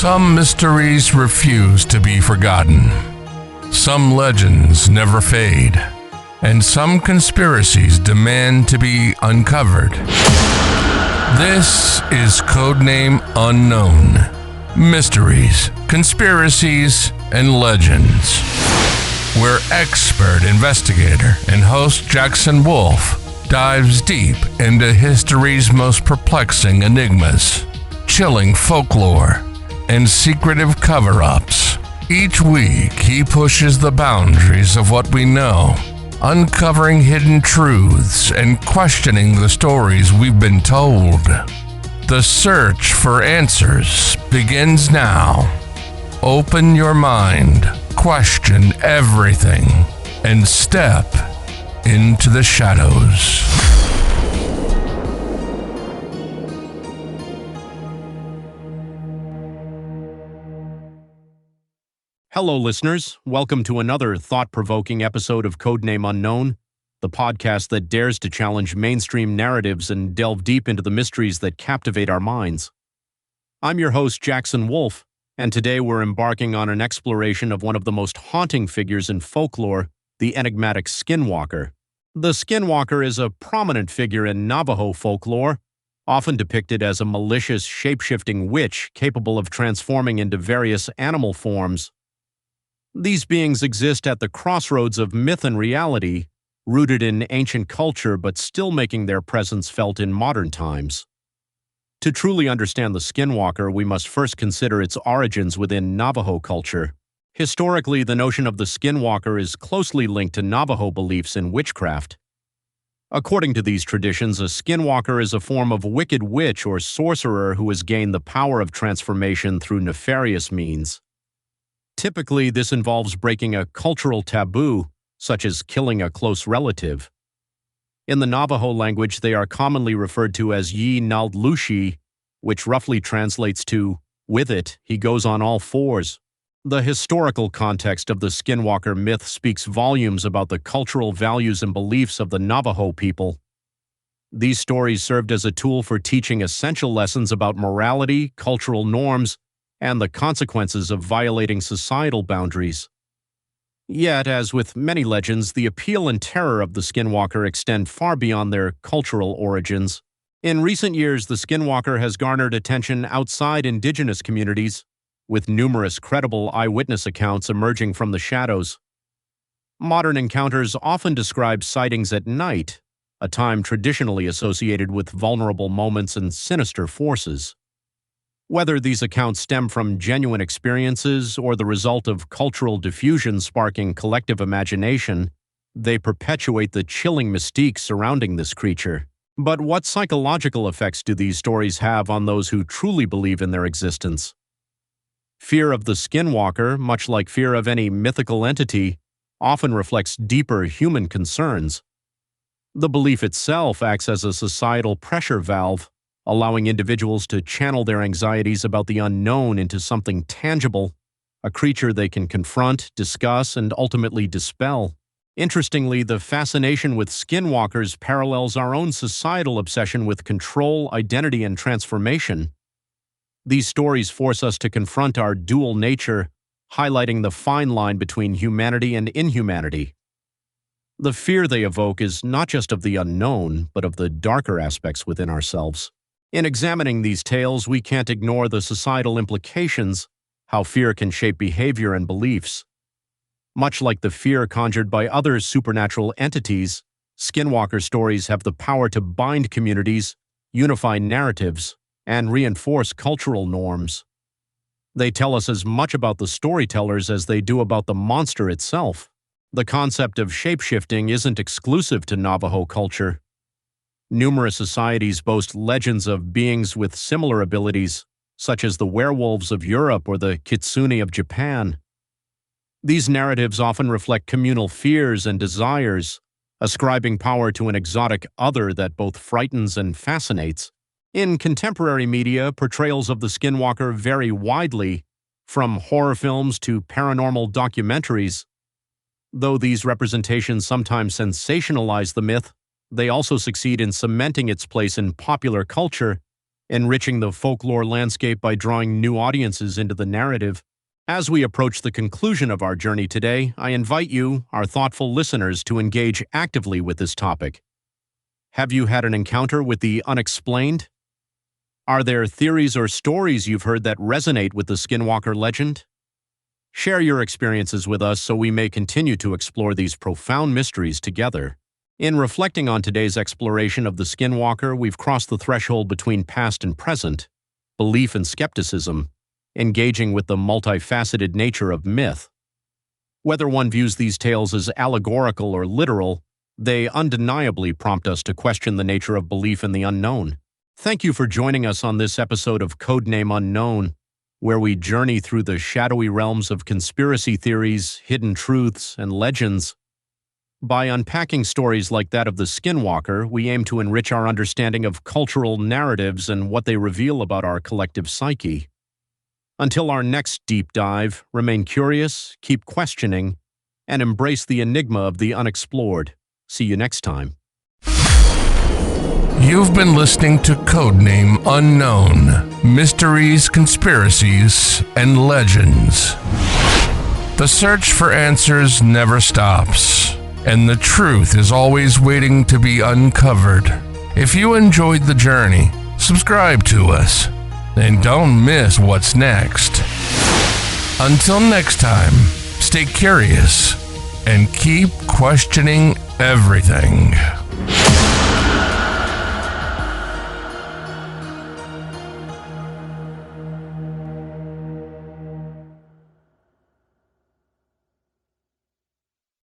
Some mysteries refuse to be forgotten. Some legends never fade. And some conspiracies demand to be uncovered. This is Codename Unknown. Mysteries, conspiracies, and legends. Where expert investigator and host Jackson Wolf dives deep into history's most perplexing enigmas, chilling folklore, and secretive cover-ups. Each week, he pushes the boundaries of what we know, uncovering hidden truths and questioning the stories we've been told. The search for answers begins now. Open your mind, question everything, and step into the shadows. Hello, listeners. Welcome to another thought-provoking episode of Codename Unknown, the podcast that dares to challenge mainstream narratives and delve deep into the mysteries that captivate our minds. I'm your host, Jackson Wolf, and today we're embarking on an exploration of one of the most haunting figures in folklore, the enigmatic Skinwalker. The Skinwalker is a prominent figure in Navajo folklore, often depicted as a malicious, shape-shifting witch capable of transforming into various animal forms. These beings exist at the crossroads of myth and reality, rooted in ancient culture but still making their presence felt in modern times. To truly understand the Skinwalker, we must first consider its origins within Navajo culture. Historically, the notion of the Skinwalker is closely linked to Navajo beliefs in witchcraft. According to these traditions, a Skinwalker is a form of wicked witch or sorcerer who has gained the power of transformation through nefarious means. Typically, this involves breaking a cultural taboo, such as killing a close relative. In the Navajo language, they are commonly referred to as Yi Naldlushi, which roughly translates to, "With it, he goes on all fours." The historical context of the Skinwalker myth speaks volumes about the cultural values and beliefs of the Navajo people. These stories served as a tool for teaching essential lessons about morality, cultural norms, and the consequences of violating societal boundaries. Yet, as with many legends, the appeal and terror of the Skinwalker extend far beyond their cultural origins. In recent years, the Skinwalker has garnered attention outside indigenous communities, with numerous credible eyewitness accounts emerging from the shadows. Modern encounters often describe sightings at night, a time traditionally associated with vulnerable moments and sinister forces. Whether these accounts stem from genuine experiences or the result of cultural diffusion sparking collective imagination, they perpetuate the chilling mystique surrounding this creature. But what psychological effects do these stories have on those who truly believe in their existence? Fear of the Skinwalker, much like fear of any mythical entity, often reflects deeper human concerns. The belief itself acts as a societal pressure valve, allowing individuals to channel their anxieties about the unknown into something tangible, a creature they can confront, discuss, and ultimately dispel. Interestingly, the fascination with skinwalkers parallels our own societal obsession with control, identity, and transformation. These stories force us to confront our dual nature, highlighting the fine line between humanity and inhumanity. The fear they evoke is not just of the unknown, but of the darker aspects within ourselves. In examining these tales, we can't ignore the societal implications, how fear can shape behavior and beliefs. Much like the fear conjured by other supernatural entities, Skinwalker stories have the power to bind communities, unify narratives, and reinforce cultural norms. They tell us as much about the storytellers as they do about the monster itself. The concept of shapeshifting isn't exclusive to Navajo culture. Numerous societies boast legends of beings with similar abilities, such as the werewolves of Europe or the kitsune of Japan. These narratives often reflect communal fears and desires, ascribing power to an exotic other that both frightens and fascinates. In contemporary media, portrayals of the Skinwalker vary widely, from horror films to paranormal documentaries. Though these representations sometimes sensationalize the myth, they also succeed in cementing its place in popular culture, enriching the folklore landscape by drawing new audiences into the narrative. As we approach the conclusion of our journey today, I invite you, our thoughtful listeners, to engage actively with this topic. Have you had an encounter with the unexplained? Are there theories or stories you've heard that resonate with the Skinwalker legend? Share your experiences with us so we may continue to explore these profound mysteries together. In reflecting on today's exploration of the Skinwalker, we've crossed the threshold between past and present, belief and skepticism, engaging with the multifaceted nature of myth. Whether one views these tales as allegorical or literal, they undeniably prompt us to question the nature of belief in the unknown. Thank you for joining us on this episode of Codename Unknown, where we journey through the shadowy realms of conspiracy theories, hidden truths, and legends. By unpacking stories like that of the Skinwalker, we aim to enrich our understanding of cultural narratives and what they reveal about our collective psyche. Until our next deep dive, remain curious, keep questioning, and embrace the enigma of the unexplored. See you next time. You've been listening to Codename Unknown, Mysteries, Conspiracies, and Legends. The search for answers never stops, and the truth is always waiting to be uncovered. If you enjoyed the journey, subscribe to us, and don't miss what's next. Until next time, stay curious and keep questioning everything.